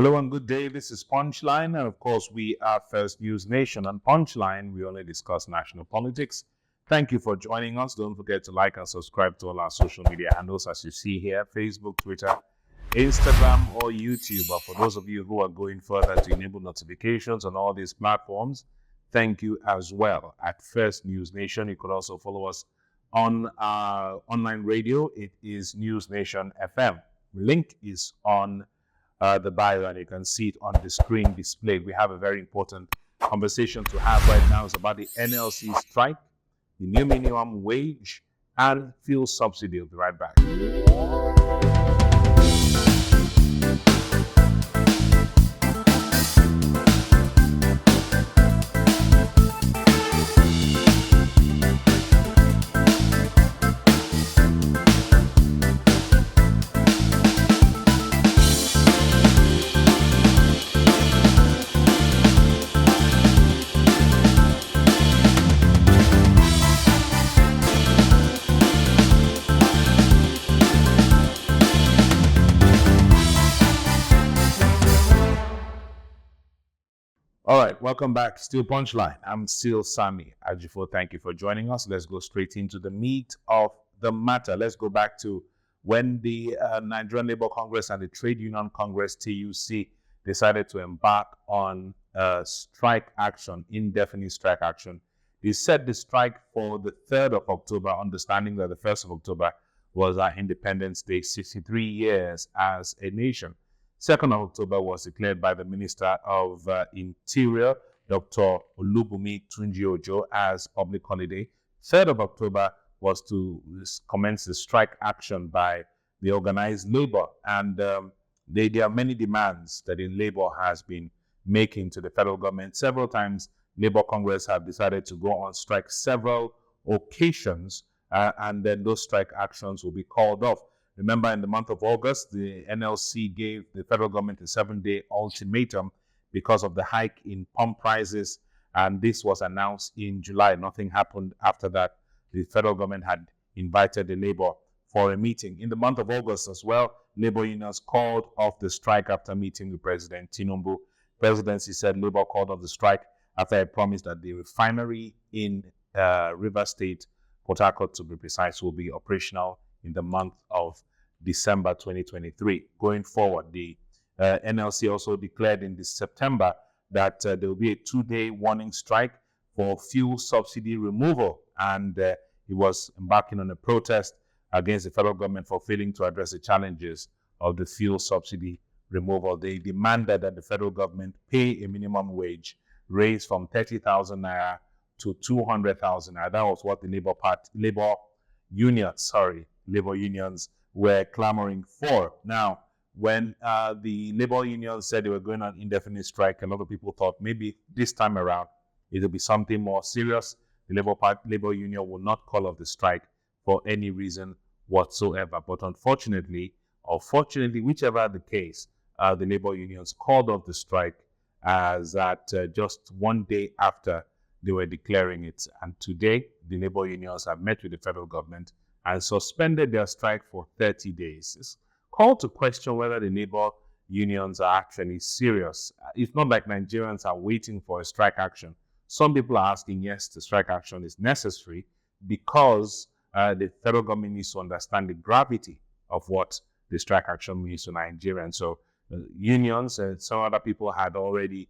Hello and good day. This is Punchline, and of course, we are First News Nation. On Punchline, we only discuss national politics. Thank you for joining us. Don't forget to like and subscribe to all our social media handles as you see here: Facebook, Twitter, Instagram, or YouTube. But for those of you who are going further to enable notifications on all these platforms, thank you as well. At First News Nation, you could also follow us on our online radio. It is News Nation FM. Link is on the bio, and you can see it on the screen displayed. We have a very important conversation to have right now. It's about the NLC strike, the new minimum wage, and fuel subsidy. We'll be right back. All right, welcome back. Still Punchline. I'm still Sammy Ajufo. Thank you for joining us. Let's go straight into the meat of the matter. Let's go back to when the Nigerian Labour Congress and the Trade Union Congress, TUC, decided to embark on strike action, indefinite strike action. They set the strike for the 3rd of October, understanding that the 1st of October was our Independence Day, 63 years as a nation. 2nd of October was declared by the Minister of Interior, Dr. Olubunmi Tunji-Ojo, as public holiday. 3rd of October was to commence the strike action by the organized labor. And there are many demands that the labor has been making to the federal government. Several times, Labour Congress have decided to go on strike several occasions, and then those strike actions will be called off. Remember, in the month of August, the NLC gave the federal government a 7-day ultimatum because of the hike in pump prices, and this was announced in July. Nothing happened after that. The federal government had invited the labor for a meeting. In the month of August as well, labor unions called off the strike after meeting with President Tinubu. Presidency said labor called off the strike after a promise that the refinery in River State, Port Harcourt to be precise, will be operational in the month of December 2023. Going forward, the NLC also declared in this September that there will be a 2-day warning strike for fuel subsidy removal, and it was embarking on a protest against the federal government for failing to address the challenges of the fuel subsidy removal. They demanded that the federal government pay a minimum wage raised from 30,000 naira to 200,000 naira. That was what the labor unions were clamoring for. Now, when the labor unions said they were going on indefinite strike, a lot of people thought maybe this time around it'll be something more serious. The labor union will not call off the strike for any reason whatsoever. But unfortunately, or fortunately, whichever the case, the labor unions called off the strike as at just 1 day after they were declaring it. And today, the labor unions have met with the federal government and suspended their strike for 30 days. It's called to question whether the labor unions are actually serious. It's not like Nigerians are waiting for a strike action. Some people are asking, yes, the strike action is necessary because the federal government needs to understand the gravity of what the strike action means to Nigerians. So unions and some other people had already,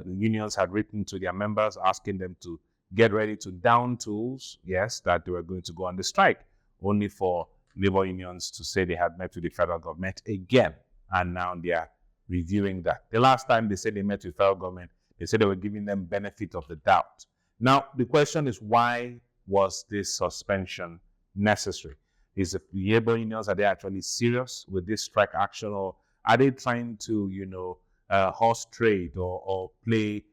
unions had written to their members asking them to get ready to down tools, yes, that they were going to go on the strike, only for labor unions to say they had met with the federal government again, and now they are reviewing that. The last time they said they met with the federal government, they said they were giving them benefit of the doubt. Now, the question is, why was this suspension necessary? Is the labor unions, are they actually serious with this strike action, or are they trying to, horse trade or play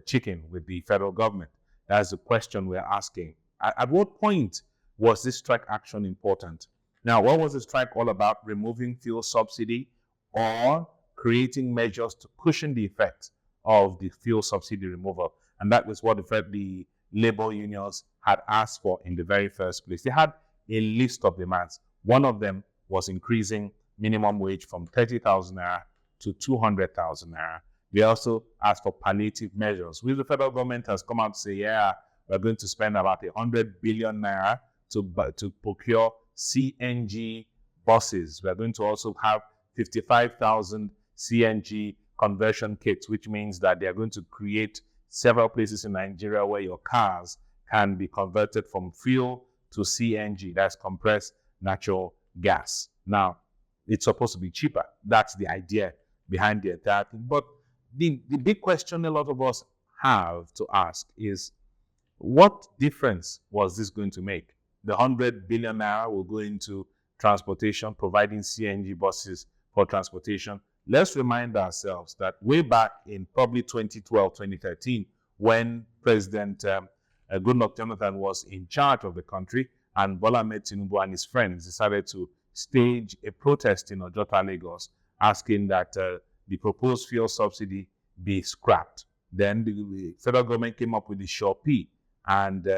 chicken with the federal government? That's the question we're asking. At what point was this strike action important? Now, what was the strike all about? Removing fuel subsidy or creating measures to cushion the effect of the fuel subsidy removal? And that was what the labor unions had asked for in the very first place. They had a list of demands. One of them was increasing minimum wage from 30,000 naira to 200,000 naira. They also asked for palliative measures, which the federal government has come out to say, yeah, we're going to spend about 100 billion naira to procure CNG buses. We're going to also have 55,000 CNG conversion kits, which means that they are going to create several places in Nigeria where your cars can be converted from fuel to CNG, that's compressed natural gas. Now, it's supposed to be cheaper. That's the idea behind the entire thing. But the big question a lot of us have to ask is, what difference was this going to make? The 100 billion naira will go into transportation, providing CNG buses for transportation. Let's remind ourselves that way back in probably 2012, 2013, when President Goodluck Jonathan was in charge of the country, and Bola Ahmed Tinubu and his friends decided to stage a protest in Ojota, Lagos, asking that the proposed fuel subsidy be scrapped. Then the federal government came up with the Shopee, and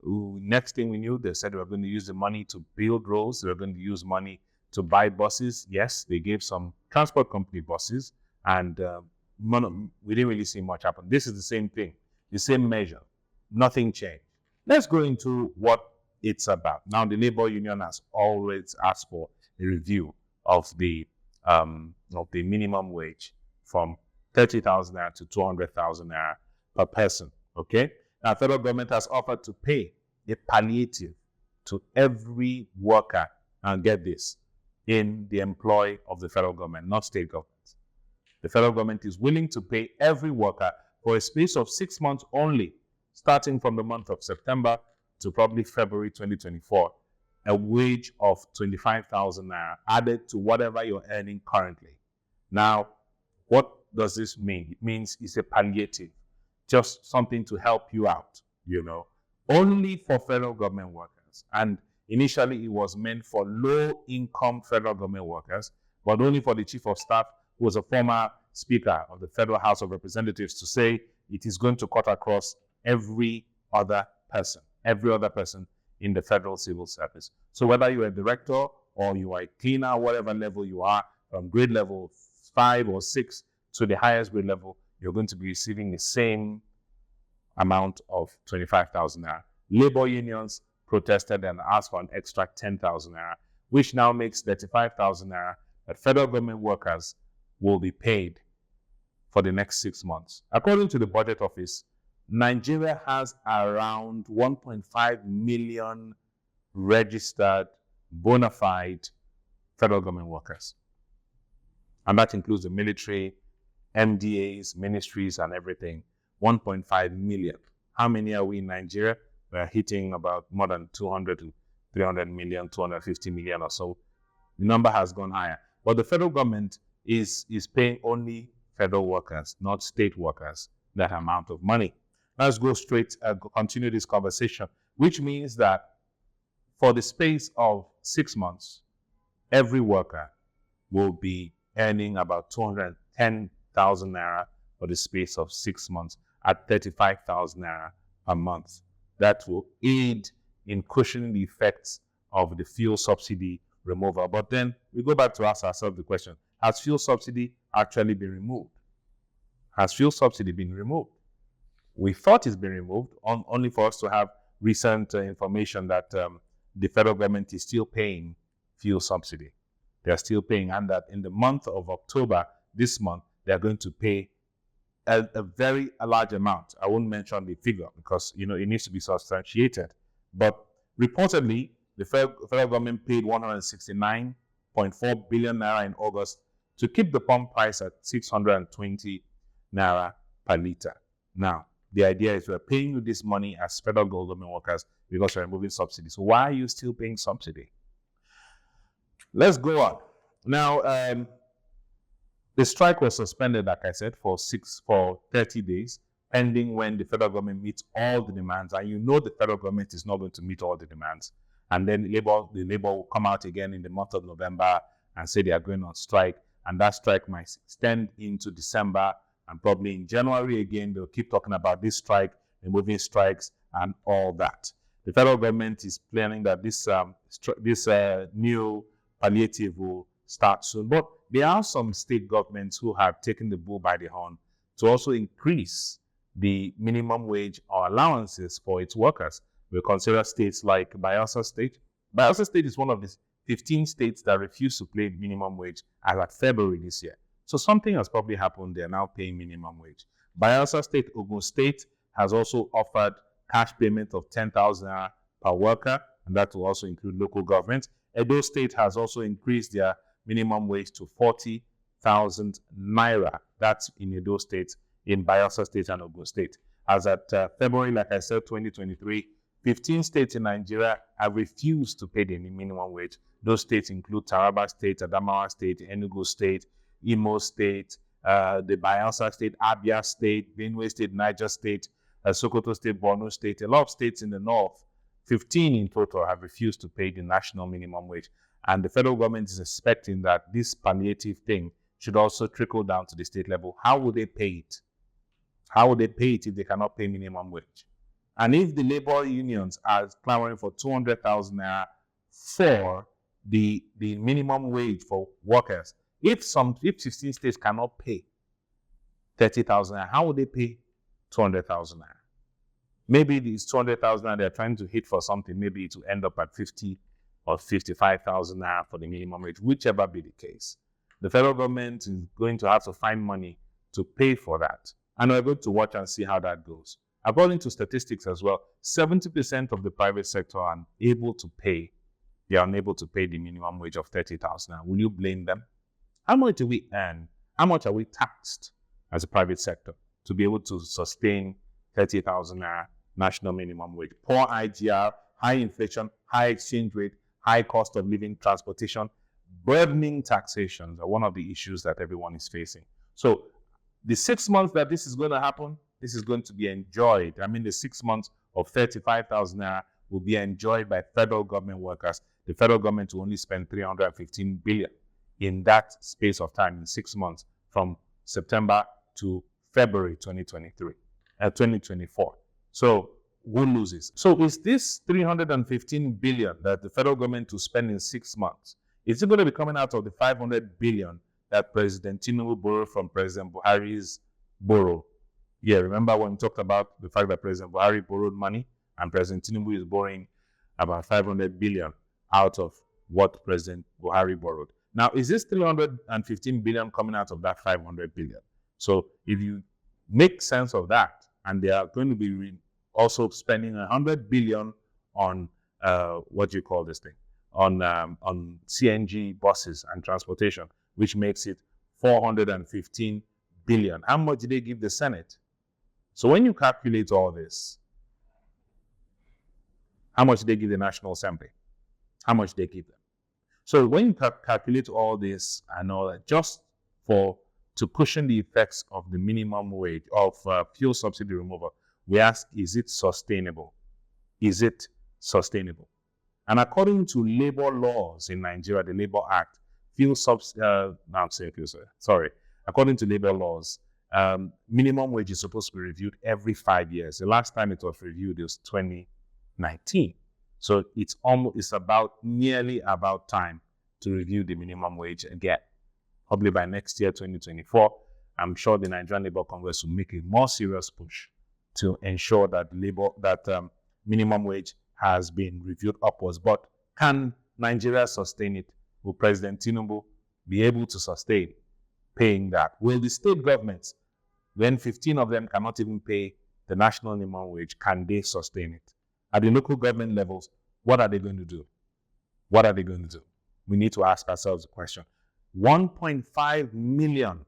next thing we knew, they said they were going to use the money to build roads, they were going to use money to buy buses. Yes, they gave some transport company buses, and we didn't really see much happen. This is the same thing, the same measure. Nothing changed. Let's go into what it's about. Now, the labor union has always asked for a review of the minimum wage from 30,000 naira to 200,000 naira per person. Okay. Now, federal government has offered to pay a palliative to every worker, and get this, in the employ of the federal government, not state governments. The federal government is willing to pay every worker for a space of 6 months only, starting from the month of September to probably February 2024, a wage of 25,000 naira added to whatever you're earning currently. Now, what does this mean? It means it's a palliative, just something to help you out, only for federal government workers. And initially, it was meant for low-income federal government workers, but only for the chief of staff, who was a former speaker of the Federal House of Representatives, to say it is going to cut across every other person in the federal civil service. So whether you're a director or you are a cleaner, whatever level you are, from grade level 5 or 6 to the highest grade level, you're going to be receiving the same amount of 25,000 naira. Labor unions protested and asked for an extra 10,000 naira, which now makes 35,000 naira that federal government workers will be paid for the next 6 months. According to the Budget Office, Nigeria has around 1.5 million registered, bona fide federal government workers. And that includes the military, MDAs, ministries, and everything. 1.5 million. How many are we in Nigeria? We're hitting about more than 200 to 300 million, 250 million or so. The number has gone higher. But the federal government is paying only federal workers, not state workers, that amount of money. Let's go straight, continue this conversation, which means that for the space of 6 months, every worker will be earning about 210,000 naira for the space of 6 months at 35,000 naira a month. That will aid in cushioning the effects of the fuel subsidy removal. But then we go back to ask ourselves the question, has fuel subsidy actually been removed? Has fuel subsidy been removed? We thought it's been removed, only for us to have recent information that the federal government is still paying fuel subsidy. They're still paying, and that in the month of October, this month, they're going to pay a very large amount. I won't mention the figure because it needs to be substantiated. But reportedly, the federal government paid 169.4 billion naira in August to keep the pump price at 620 naira per liter. Now, the idea is we're paying you this money as federal government workers because we're removing subsidy. So why are you still paying subsidy? Let's go on. Now, the strike was suspended, like I said, for 30 days, pending when the federal government meets all the demands. And the federal government is not going to meet all the demands. And then the labor will come out again in the month of November and say they are going on strike. And that strike might extend into December. And probably in January again, they'll keep talking about this strike, removing strikes, and all that. The federal government is planning that this new palliative will start soon. But there are some state governments who have taken the bull by the horn to also increase the minimum wage or allowances for its workers. We consider states like Bayelsa State. Bayelsa State is one of the 15 states that refuse to pay minimum wage as at February this year. So something has probably happened. They're now paying minimum wage. Bayelsa State, Ogun State has also offered cash payment of 10,000 naira per worker, and that will also include local governments. Edo State has also increased their minimum wage to 40,000 naira. That's in Edo State, in Bayelsa State and Ogun State. As at February, like I said, 2023, 15 states in Nigeria have refused to pay the minimum wage. Those states include Taraba State, Adamawa State, Enugu State, Imo State, the Bayelsa State, Abia State, Benue State, Niger State, Sokoto State, Borno State. A lot of states in the north, 15 in total, have refused to pay the national minimum wage. And the federal government is expecting that this palliative thing should also trickle down to the state level. How will they pay it? How will they pay it if they cannot pay minimum wage? And if the labor unions are clamoring for 200,000 naira for the minimum wage for workers, if 16 states cannot pay 30,000 naira, how will they pay 200,000 naira? Maybe these 200,000 naira they're trying to hit for something. Maybe it will end up at 50 or 55,000 naira for the minimum wage, whichever be the case. The federal government is going to have to find money to pay for that. And we're going to watch and see how that goes. According to statistics as well, 70% of the private sector are unable to pay. They are unable to pay the minimum wage of 30,000. Will you blame them? How much do we earn? How much are we taxed as a private sector to be able to sustain 30,000 national minimum wage? Poor IGR, high inflation, high exchange rate, high cost of living, transportation, burdening taxations are one of the issues that everyone is facing. So the 6 months that this is going to happen, this is going to be enjoyed. I mean, the 6 months of 35,000 naira will be enjoyed by federal government workers. The federal government will only spend 315 billion in that space of time, in 6 months, from September to February 2024. So who loses? So is this 315 billion that the federal government will spend in 6 months, is it going to be coming out of the 500 billion that President Tinubu borrowed from President Buhari's borrow? Yeah, remember when we talked about the fact that President Buhari borrowed money and President Tinubu is borrowing about 500 billion out of what President Buhari borrowed. Now, is this 315 billion coming out of that 500 billion? So if you make sense of that, and they are going to be also spending 100 billion on what do you call this thing? On CNG buses and transportation, which makes it 415 billion. How much did they give the Senate? So when you calculate all this, how much did they give the National Assembly? How much did they give them? So when you calculate all this and all that, just to cushion the effects of the minimum wage, of fuel subsidy removal, we ask, is it sustainable? Is it sustainable? And according to labor laws in Nigeria, the Labor Act, according to labor laws, minimum wage is supposed to be reviewed every 5 years. The last time it was reviewed was 2019. So it's nearly about time to review the minimum wage again. Probably by next year, 2024, I'm sure the Nigerian Labour Congress will make a more serious push to ensure that minimum wage has been reviewed upwards. But can Nigeria sustain it? Will President Tinubu be able to sustain paying that? Will the state governments, when 15 of them cannot even pay the national minimum wage, can they sustain it? At the local government levels, what are they going to do? What are they going to do? We need to ask ourselves the question. 1.5 million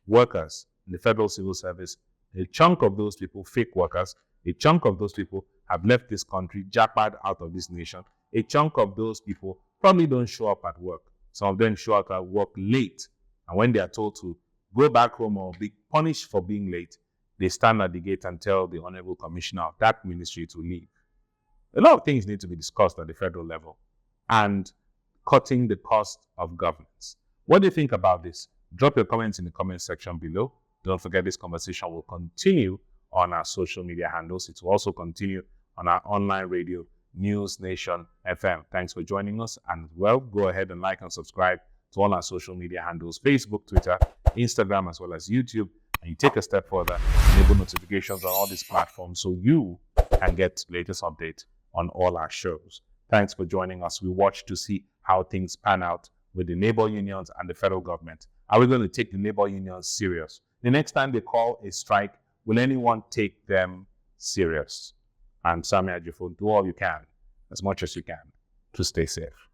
workers in the federal civil service, a chunk of those people, fake workers, a chunk of those people have left this country, jackpot out of this nation. A chunk of those people probably don't show up at work. Some of them show up at work late. And when they are told to go back home or be punished for being late, they stand at the gate and tell the Honorable Commissioner of that ministry to leave. A lot of things need to be discussed at the federal level and cutting the cost of governance. What do you think about this? Drop your comments in the comment section below. Don't forget, this conversation will continue on our social media handles. It will also continue on our online radio, News Nation FM. Thanks for joining us. And well, go ahead and like and subscribe to all our social media handles, Facebook, Twitter, Instagram, as well as YouTube. And you take a step further, enable notifications on all these platforms so you can get latest updates on all our shows. Thanks for joining us. We watch to see how things pan out with the labor unions and the federal government. Are we going to take the labor unions serious? The next time they call a strike, will anyone take them serious? I'm Sammy Ajufo. Do all you can, as much as you can, to stay safe.